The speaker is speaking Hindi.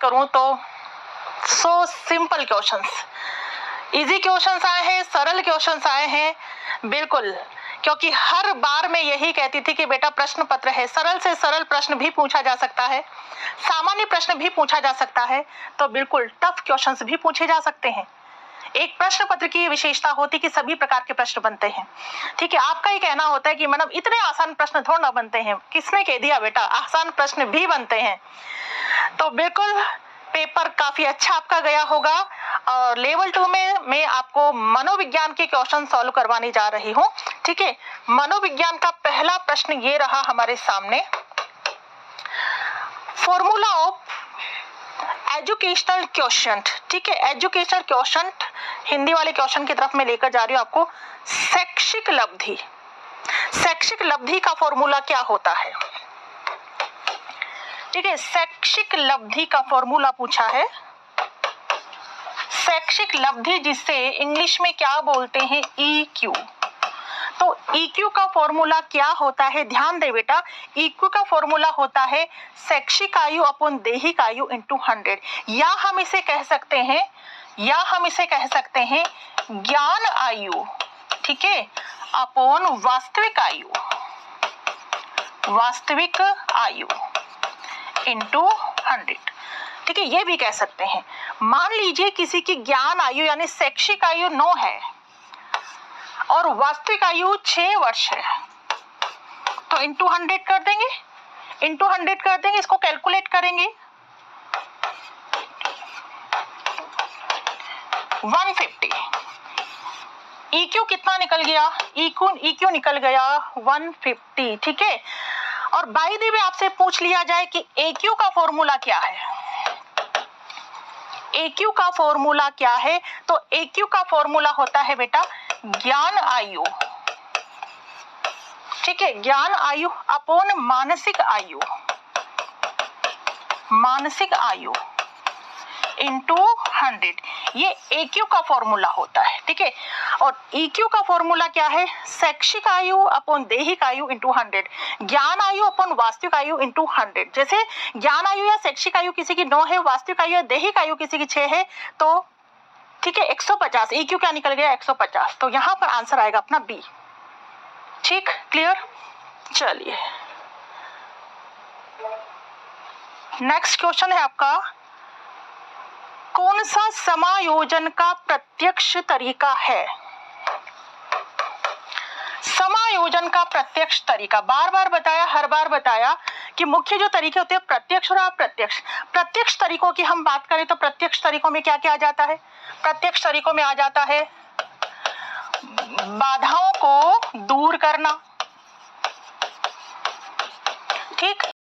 करूं तो so simple questions, easy questions आए हैं, सरल क्वेश्चंस आए हैं, बिल्कुल, क्योंकि हर बार मैं यही कहती थी कि बेटा प्रश्न पत्र है, सरल से सरल प्रश्न भी पूछा जा सकता है, सामान्य प्रश्न भी पूछा जा सकता है, तो बिल्कुल टफ क्वेश्चंस भी पूछे जा सकते हैं। एक प्रश्न पत्र की विशेषता होती है कि सभी प्रकार के प्रश्न बनते हैं। ठीक है, आपका ही कहना होता है कि मैडम इतने आसान प्रश्न थोड़ा ना बनते हैं, किसने कह दिया बेटा, आसान प्रश्न भी बनते हैं। तो बिल्कुल पेपर काफी अच्छा आपका गया होगा। और लेवल 2 में मैं आपको मनोविज्ञान के क्वेश्चन सॉल्व करवाने जा रही हूँ। ठीक है, मनोविज्ञान का पहला प्रश्न ये रहा हमारे सामने, फॉर्मूला ऑफ एजुकेशनल क्वेश्चन। ठीक है, एजुकेशनल क्वेश्चन, हिंदी वाले क्वेश्चन की तरफ मैं लेकर जा रही हूँ आपको। शैक्षिक लब्धि, शैक्षिक लब्धि का फॉर्मूला क्या होता है? ठीक है, शैक्षिक लब्धि का फॉर्मूला पूछा है। शैक्षिक लब्धि जिसे इंग्लिश में क्या बोलते हैं, EQ। तो EQ का फॉर्मूला क्या होता है? ध्यान दे बेटा, EQ का फॉर्मूला होता है शैक्षिक आयु अपॉन दैहिक आयु इंटू 100, या हम इसे कह सकते हैं ज्ञान आयु, ठीक है, अपॉन वास्तविक आयु इंटू 100। ठीक है, ये भी कह सकते हैं। मान लीजिए किसी की ज्ञान आयु यानी शैक्षिक आयु 9 है और वास्तविक आयु 6 वर्ष है, तो इंटू 100 कर देंगे, इसको कैलकुलेट करेंगे, 150। EQ कितना निकल गया? EQ निकल गया 150। ठीक है, और बाय द वे आपसे पूछ लिया जाए कि AQ का फॉर्मूला क्या है, AQ का फॉर्मूला क्या है, तो AQ का फॉर्मूला होता है बेटा ज्ञान आयु, ठीक है, ज्ञान आयु अपॉन मानसिक आयु इंटू 100, ये AQ का फॉर्मूला होता है। ठीक है, और EQ का फॉर्मूला क्या है? शैक्षिक आयु अपॉन दैहिक आयु इंटू 100, ज्ञान आयु अपॉन वास्तविक आयु इंटू 100। जैसे ज्ञान आयु या शैक्षिक आयु किसी की 9 है, वास्तविक आयु या दैहिक आयु किसी की 6 है, तो ठीक है 150, EQ क्या निकल गया 150, तो यहां पर आंसर आएगा अपना B। ठीक, क्लियर? चलिए नेक्स्ट क्वेश्चन है आपका, कौन सा समायोजन का प्रत्यक्ष तरीका है? समायोजन का प्रत्यक्ष तरीका, बार बार बताया, हर बार बताया कि मुख्य जो तरीके होते हैं प्रत्यक्ष और अप्रत्यक्ष। प्रत्यक्ष तरीकों की हम बात करें तो प्रत्यक्ष तरीकों में क्या क्या आ जाता है? प्रत्यक्ष तरीकों में आ जाता है बाधाओं को दूर करना, ठीक,